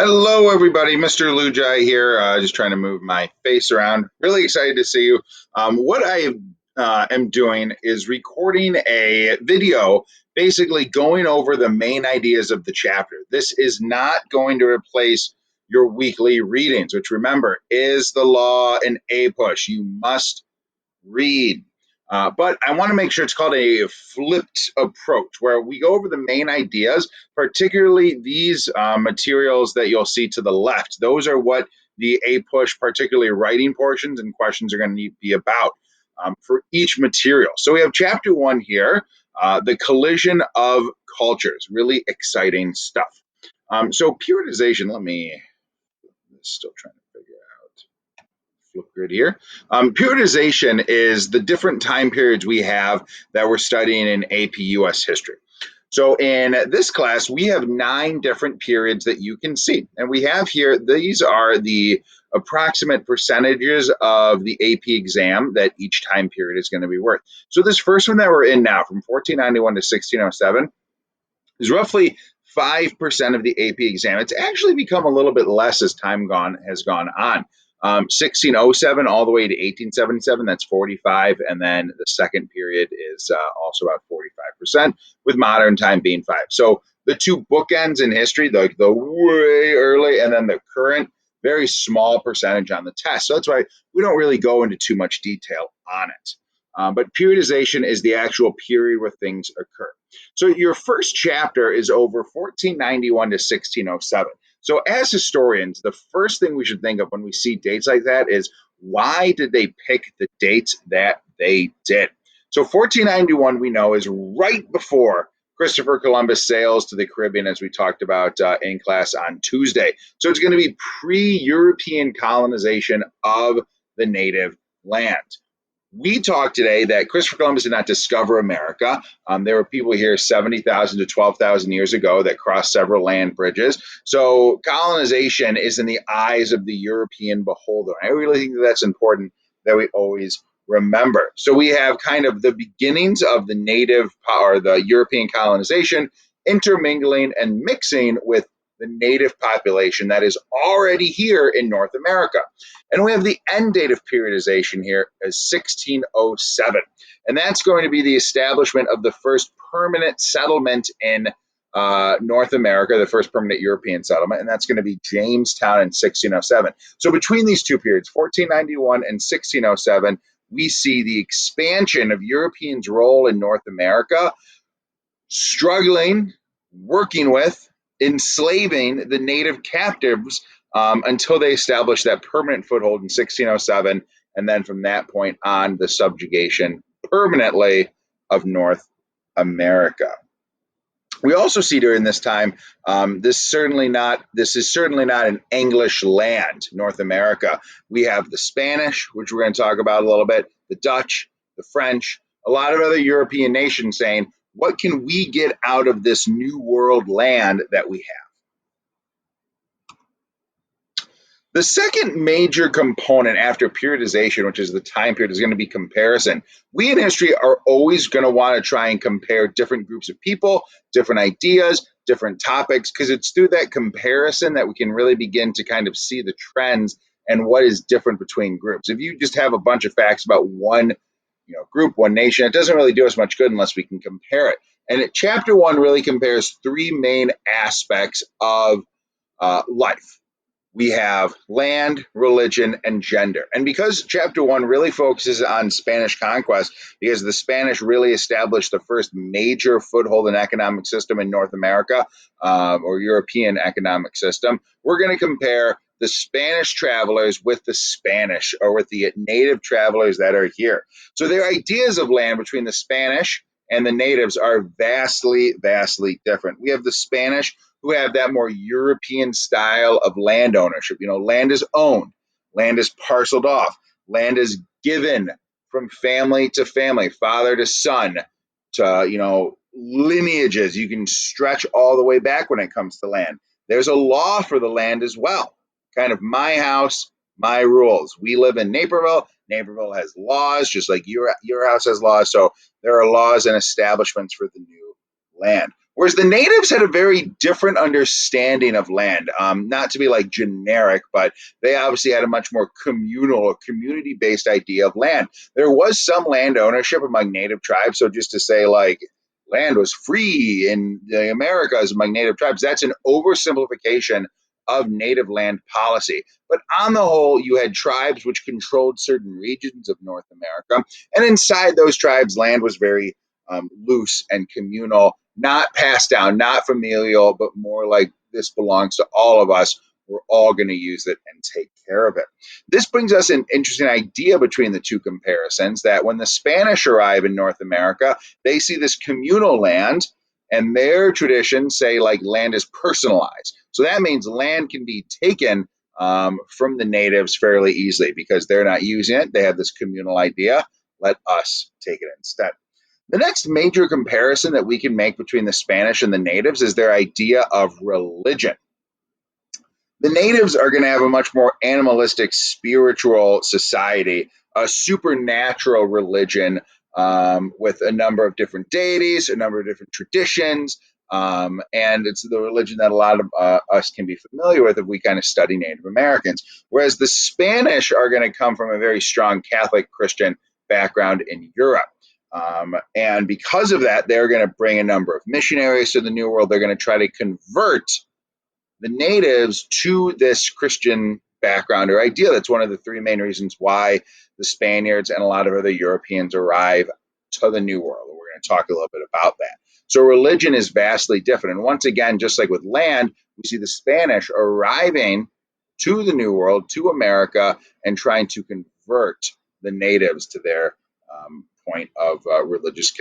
Hello, everybody. Mr. Lujai here. Just trying to move my face around. Really excited to see you. What I am doing is recording a video, basically going over the main ideas of the chapter. This is not going to replace your weekly readings, which remember is the law in APUSH. You must read. But I want to make sure it's called a flipped approach, where we go over the main ideas, particularly these materials that you'll see to the left. Those are what the APUSH, particularly writing portions and questions, are going to be about for each material. So we have chapter 1 here, the collision of cultures. Really exciting stuff. So periodization, let me still trying to figure out flip grid here. Periodization is the different time periods we have that we're studying in APUS history. So in this class, we have 9 different periods that you can see. And we have here, these are the approximate percentages of the AP exam that each time period is going to be worth. So this first one that we're in now, from 1491 to 1607, is roughly 5% of the AP exam. It's actually become a little bit less as time has gone on. 1607 all the way to 1877, that's 45, and then the second period is also about 45%, with modern time being 5. So the two bookends in history, the way early and then the current, very small percentage on the test. So that's why we don't really go into too much detail on it. But periodization is the actual period where things occur. So your first chapter is over 1491 to 1607. So as historians, the first thing we should think of when we see dates like that is, why did they pick the dates that they did? So 1491, we know, is right before Christopher Columbus sails to the Caribbean, as we talked about in class on Tuesday. So it's going to be pre-European colonization of the native land. We talked today that Christopher Columbus did not discover America. There were people here 70,000 to 12,000 years ago that crossed several land bridges. So colonization is in the eyes of the European beholder. I really think that's important that we always remember. So we have kind of the beginnings of the native or the European colonization intermingling and mixing with the native population that is already here in North America. And we have the end date of periodization here as 1607. And that's going to be the establishment of the first permanent settlement in North America, the first permanent European settlement, and that's going to be Jamestown in 1607. So between these two periods, 1491 and 1607, we see the expansion of Europeans' role in North America, struggling, working with, enslaving the native captives until they established that permanent foothold in 1607. And then from that point on, the subjugation permanently of North America. We also see during this time, this is certainly not an English land, North America. We have the Spanish, which we're going to talk about a little bit, the Dutch, the French, a lot of other European nations saying, what can we get out of this new world land that we have? The second major component after periodization, which is the time period, is going to be comparison. We in history are always going to want to try and compare different groups of people, different ideas, different topics, because it's through that comparison that we can really begin to kind of see the trends and what is different between groups. If you just have a bunch of facts about one group, one nation, it doesn't really do us much good unless we can compare it. And chapter 1 really compares 3 main aspects of life. We have land, religion, and gender. And because chapter 1 really focuses on Spanish conquest, because the Spanish really established the first major foothold in economic system in North America, or European economic system, we're going to compare the Spanish travelers with the Spanish, or with the native travelers that are here. So their ideas of land between the Spanish and the natives are vastly, vastly different. We have the Spanish who have that more European style of land ownership. Land is owned, land is parceled off, land is given from family to family, father to son, to, lineages. You can stretch all the way back when it comes to land. There's a law for the land as well. Kind of my house, my rules. We live in Naperville. Naperville has laws, just like your house has laws. So there are laws and establishments for the new land. Whereas the natives had a very different understanding of land, not to be like generic, but they obviously had a much more communal or community based idea of land. There was some land ownership among native tribes. So just to say, like, land was free in the Americas among native tribes, that's an oversimplification of native land policy. But on the whole, you had tribes which controlled certain regions of North America. And inside those tribes, land was very loose and communal, not passed down, not familial, but more like this belongs to all of us. We're all going to use it and take care of it. This brings us an interesting idea between the two comparisons that when the Spanish arrive in North America, they see this communal land and their traditions say like land is personalized. So that means land can be taken from the natives fairly easily because they're not using it. They have this communal idea. Let us take it instead. The next major comparison that we can make between the Spanish and the natives is their idea of religion. The natives are going to have a much more animalistic, spiritual society, a supernatural religion with a number of different deities, a number of different traditions. And it's the religion that a lot of us can be familiar with if we kind of study Native Americans. Whereas the Spanish are going to come from a very strong Catholic Christian background in Europe. And because of that, they're going to bring a number of missionaries to the New World. They're going to try to convert the natives to this Christian background or idea. That's one of the three main reasons why the Spaniards and a lot of other Europeans arrive to the New World. We're going to talk a little bit about that. So religion is vastly different. And once again, just like with land, we see the Spanish arriving to the New World, to America, and trying to convert the natives to their point of religious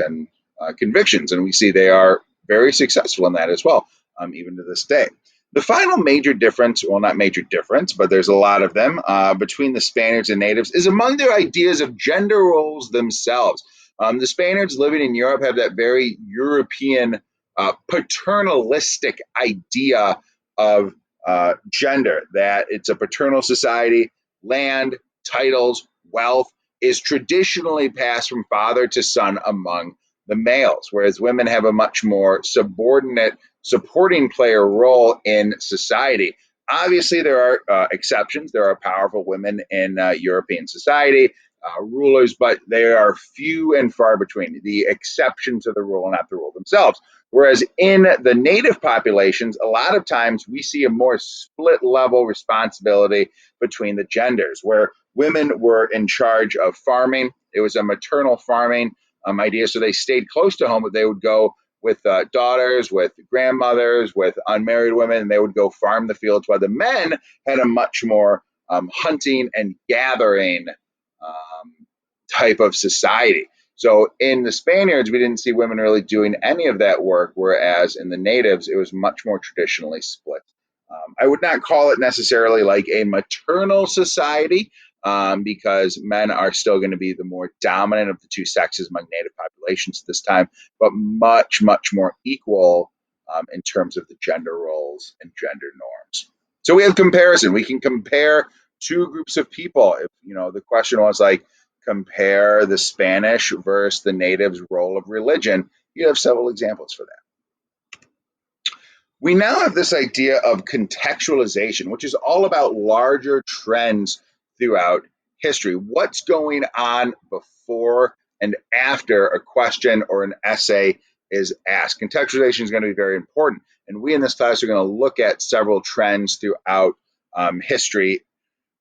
convictions. And we see they are very successful in that as well, even to this day. The final major difference, well, not major difference, but there's a lot of them between the Spaniards and natives is among their ideas of gender roles themselves. The Spaniards living in Europe have that very European paternalistic idea of gender, that it's a paternal society, land, titles, wealth is traditionally passed from father to son among the males, whereas women have a much more subordinate supporting player role in society. Obviously, there are exceptions. There are powerful women in European society, rulers, but they are few and far between. The exception to the rule, not the rule themselves. Whereas in the native populations, a lot of times we see a more split level responsibility between the genders, where women were in charge of farming. It was a maternal farming idea, so they stayed close to home, but they would go with daughters, with grandmothers, with unmarried women, and they would go farm the fields, while the men had a much more hunting and gathering type of society. So in the Spaniards, we didn't see women really doing any of that work, whereas in the natives, it was much more traditionally split. I would not call it necessarily like a maternal society, because men are still going to be the more dominant of the two sexes among native populations at this time, but much, much more equal in terms of the gender roles and gender norms. So we have comparison. We can compare two groups of people. If the question was like, compare the Spanish versus the natives' role of religion, you have several examples for that. We now have this idea of contextualization, which is all about larger trends throughout history. What's going on before and after a question or an essay is asked? Contextualization is going to be very important. And we in this class are going to look at several trends throughout history.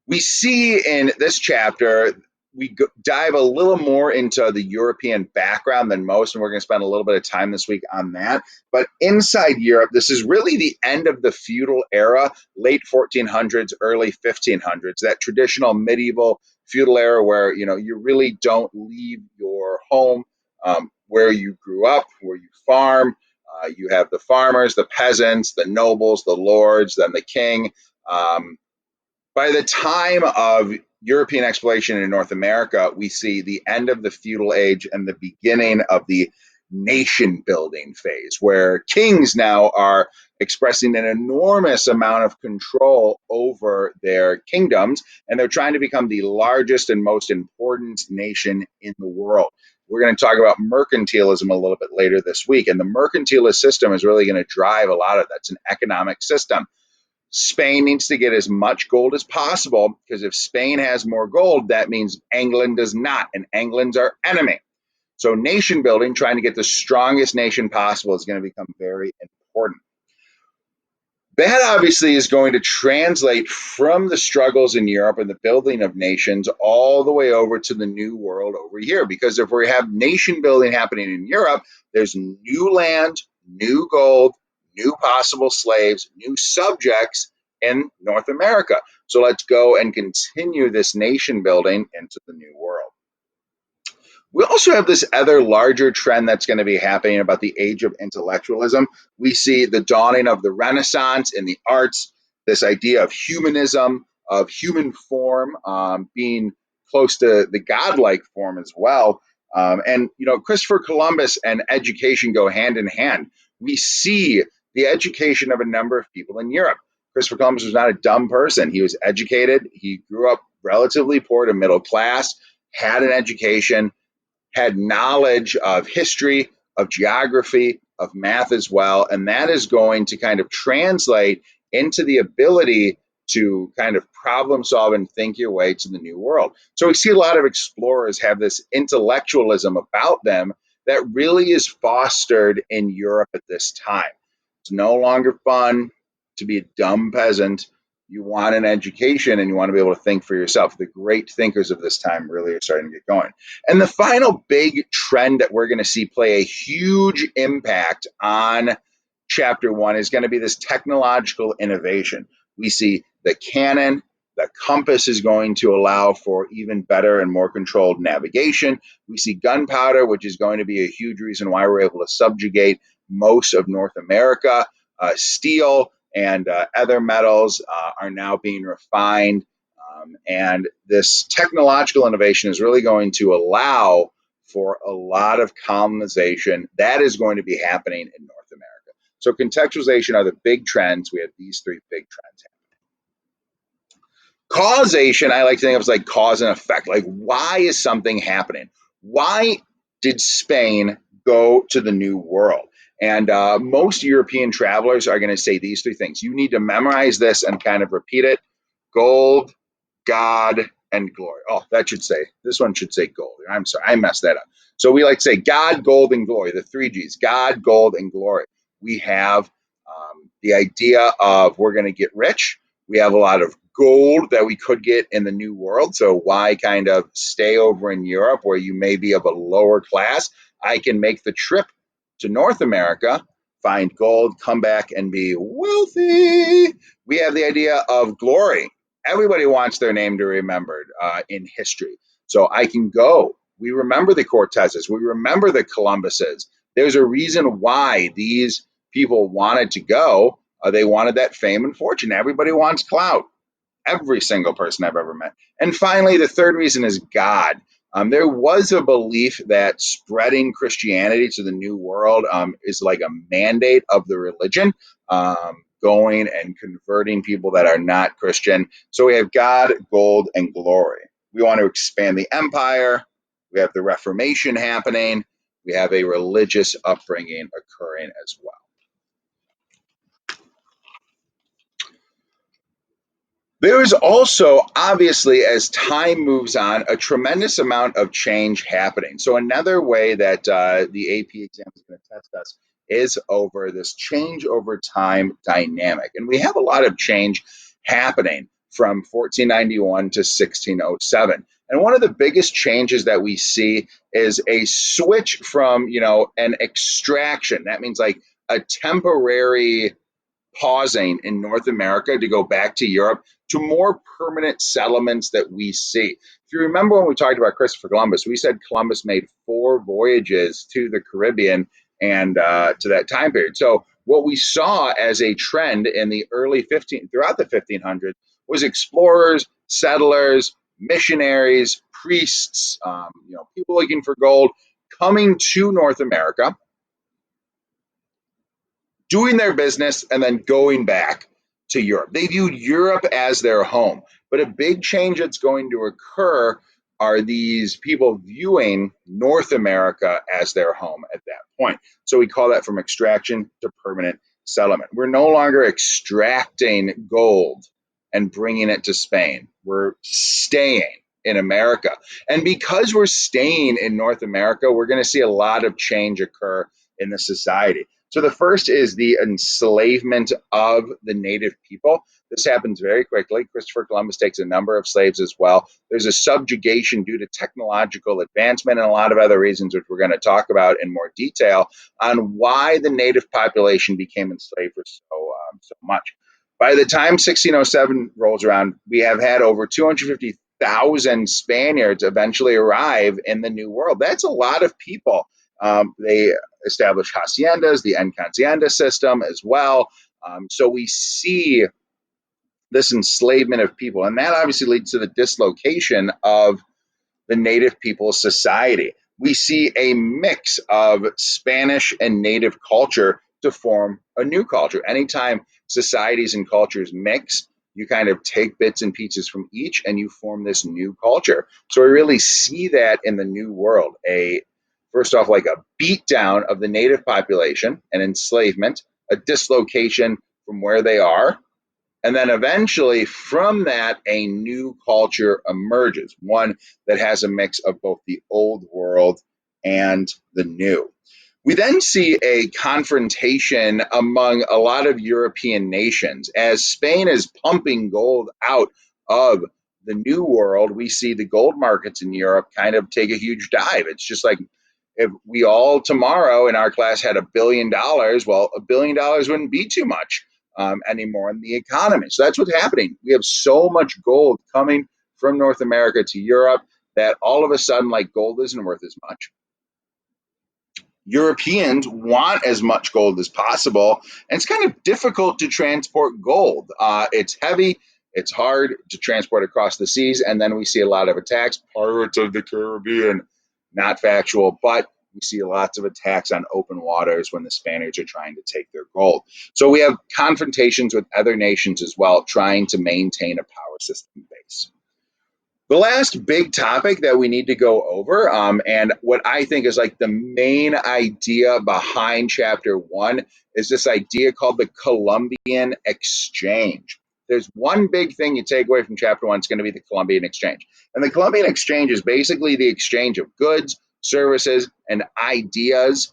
We see in this chapter, we dive a little more into the European background than most, and we're going to spend a little bit of time this week on that. But inside Europe, this is really the end of the feudal era, late 1400s, early 1500s, that traditional medieval feudal era where you really don't leave your home, where you grew up, where you farm. You have the farmers, the peasants, the nobles, the lords, then the king. By the time of European exploration in North America, we see the end of the feudal age and the beginning of the nation building phase, where kings now are expressing an enormous amount of control over their kingdoms, and they're trying to become the largest and most important nation in the world. We're going to talk about mercantilism a little bit later this week. And the mercantilist system is really going to drive a lot of that's an economic system. Spain needs to get as much gold as possible because if Spain has more gold, that means England does not, and England's our enemy. So nation building, trying to get the strongest nation possible, is going to become very important. That obviously is going to translate from the struggles in Europe and the building of nations all the way over to the new world over here. Because if we have nation building happening in Europe, there's new land, new gold, new possible slaves, new subjects in North America. So let's go and continue this nation building into the new world. We also have this other larger trend that's going to be happening about the age of intellectualism. We see the dawning of the Renaissance in the arts, this idea of humanism, of human form being close to the godlike form as well. And, you know, Christopher Columbus and education go hand in hand. We see the education of a number of people in Europe. Christopher Columbus was not a dumb person. He was educated. He grew up relatively poor to middle class, had an education, had knowledge of history, of geography, of math as well. And that is going to kind of translate into the ability to kind of problem solve and think your way to the new world. So we see a lot of explorers have this intellectualism about them that really is fostered in Europe at this time. It's no longer fun to be a dumb peasant. You want an education and you want to be able to think for yourself. The great thinkers of this time really are starting to get going. And the final big trend that we're going to see play a huge impact on chapter one is going to be this technological innovation. We see the cannon, the compass is going to allow for even better and more controlled navigation. We see gunpowder, which is going to be a huge reason why we're able to subjugate most of North America. Steel and other metals are now being refined. And this technological innovation is really going to allow for a lot of colonization that is going to be happening in North America. So contextualization are the big trends. We have these three big trends. Causation, I like to think of as like cause and effect. Like, why is something happening? Why did Spain go to the New World? And most European travelers are going to say these three things. You need to memorize this and kind of repeat it. Gold, God, and glory. Oh, that should say, this one should say gold. I'm sorry, I messed that up. So we like to say God, gold, and glory, the three G's, God, gold, and glory. We have the idea of we're going to get rich. We have a lot of gold that we could get in the new world. So why kind of stay over in Europe where you may be of a lower class? I can make the trip to North America, find gold, come back and be wealthy. We have the idea of glory. Everybody wants their name to be remembered in history. So I can go. We remember the Cortezes. We remember the Columbuses. There's a reason why these people wanted to go. They wanted that fame and fortune. Everybody wants clout. Every single person I've ever met. And finally, the third reason is God. There was a belief that spreading Christianity to the New World is like a mandate of the religion, going and converting people that are not Christian. So we have God, gold, and glory. We want to expand the empire. We have the Reformation happening. We have a religious upbringing occurring as well. There is also, obviously, as time moves on, a tremendous amount of change happening. So another way that the AP exam is going to test us is over this change over time dynamic. And we have a lot of change happening from 1491 to 1607. And one of the biggest changes that we see is a switch from, you know, an extraction. That means like a temporary pausing in North America to go back to Europe to more permanent settlements that we see. If you remember when we talked about Christopher Columbus, we said Columbus made 4 voyages to the Caribbean and to that time period. So what we saw as a trend in the early throughout the 1500s was explorers, settlers, missionaries, priests, you know, people looking for gold coming to North America, doing their business, and then going back to Europe. They viewed Europe as their home. But a big change that's going to occur are these people viewing North America as their home at that point. So we call that from extraction to permanent settlement. We're no longer extracting gold and bringing it to Spain. We're staying in America. And because we're staying in North America, we're going to see a lot of change occur in the society. So the first is the enslavement of the native people. This happens very quickly. Christopher Columbus takes a number of slaves as well. There's a subjugation due to technological advancement and a lot of other reasons, which we're going to talk about in more detail, on why the native population became enslaved for so much. By the time 1607 rolls around, we have had over 250,000 Spaniards eventually arrive in the New World. That's a lot of people. They established haciendas, the encomienda system as well. So we see this enslavement of people, and that obviously leads to the dislocation of the native people's society. We see a mix of Spanish and native culture to form a new culture. Anytime societies and cultures mix, you kind of take bits and pieces from each and you form this new culture. So we really see that in the New World. First off, like a beatdown of the native population, an enslavement, a dislocation from where they are, and then eventually from that, a new culture emerges, one that has a mix of both the old world and the new. We then see a confrontation among a lot of European nations. As Spain is pumping gold out of the New World, we see the gold markets in Europe kind of take a huge dive. It's just like if we all tomorrow in our class had $1 billion, well, $1 billion wouldn't be too much anymore in the economy. So that's what's happening. We have so much gold coming from North America to Europe that all of a sudden, like, gold isn't worth as much. Europeans want as much gold as possible, and it's kind of difficult to transport gold. It's heavy, it's hard to transport across the seas, and then we see a lot of attacks. Pirates of the Caribbean, not factual, but we see lots of attacks on open waters when the Spaniards are trying to take their gold. So we have confrontations with other nations as well, trying to maintain a power system base. The last big topic that we need to go over, and what I think is like the main idea behind chapter one, is this idea called the Columbian Exchange. There's one big thing you take away from chapter one, it's going to be the Columbian Exchange. And the Columbian Exchange is basically the exchange of goods, services, and ideas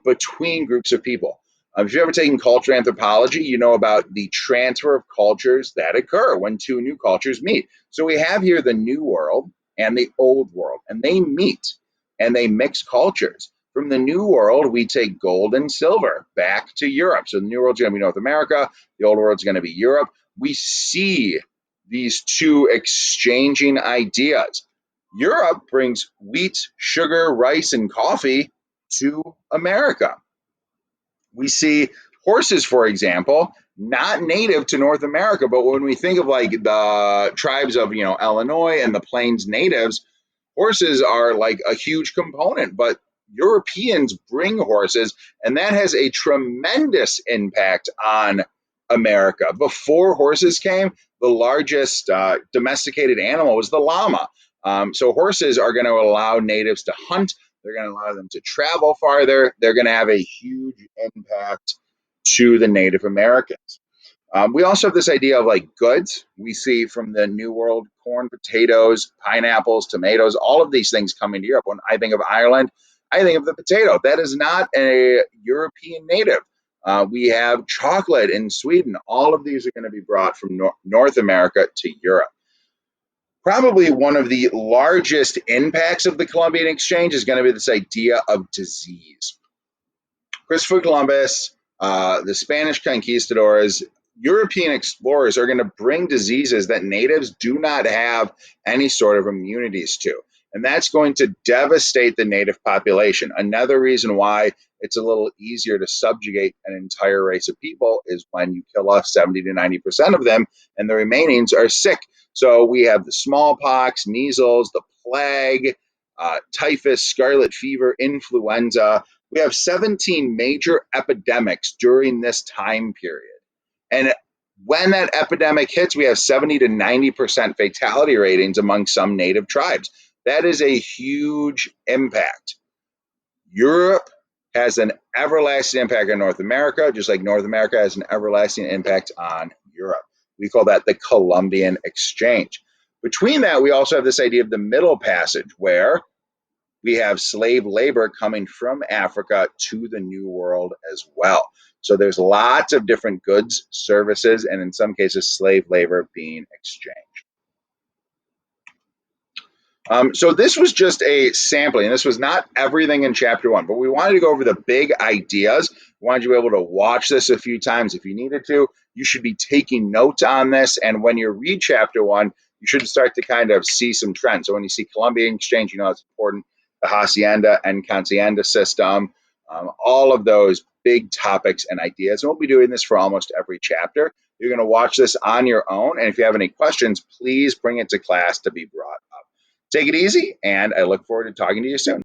between groups of people. If you've ever taken culture anthropology, you know about the transfer of cultures that occur when two new cultures meet. So we have here the New World and the Old World, and they meet and they mix cultures. From the New World, we take gold and silver back to Europe. So the New World's going to be North America, the Old World's going to be Europe. We see these two exchanging ideas. Europe brings wheat, sugar, rice, and coffee to America. We see horses, for example, not native to North America, but when we think of like the tribes of, Illinois and the Plains natives, horses are like a huge component, but Europeans bring horses, and that has a tremendous impact on America. Before horses came, the largest domesticated animal was the llama. So horses are going to allow natives to hunt. They're going to allow them to travel farther. They're going to have a huge impact to the Native Americans. We also have this idea of like goods. We see from the New World corn, potatoes, pineapples, tomatoes, all of these things coming to Europe. When I think of Ireland, I think of the potato. That is not a European native. We have chocolate in Sweden. All of these are going to be brought from North America to Europe. Probably one of the largest impacts of the Columbian Exchange is going to be this idea of disease. Christopher Columbus, the Spanish conquistadors, European explorers are going to bring diseases that natives do not have any sort of immunities to. And that's going to devastate the native population. Another reason why it's a little easier to subjugate an entire race of people is when you kill off 70 to 90% of them and the remainings are sick. So we have the smallpox, measles, the plague, typhus, scarlet fever, influenza. We have 17 major epidemics during this time period. And when that epidemic hits, we have 70 to 90% fatality ratings among some native tribes. That is a huge impact. Europe has an everlasting impact on North America, just like North America has an everlasting impact on Europe. We call that the Columbian Exchange. Between that, we also have this idea of the Middle Passage, where we have slave labor coming from Africa to the New World as well. So there's lots of different goods, services, and in some cases, slave labor being exchanged. So this was just a sampling. This was not everything in chapter one, but we wanted to go over the big ideas. We wanted you to be able to watch this a few times if you needed to. You should be taking notes on this. And when you read chapter one, you should start to kind of see some trends. So when you see Columbian Exchange, you know it's important. The Hacienda and Conciencia system, all of those big topics and ideas. And we'll be doing this for almost every chapter. You're going to watch this on your own. And if you have any questions, please bring it to class to be brought up. Take it easy, and I look forward to talking to you soon.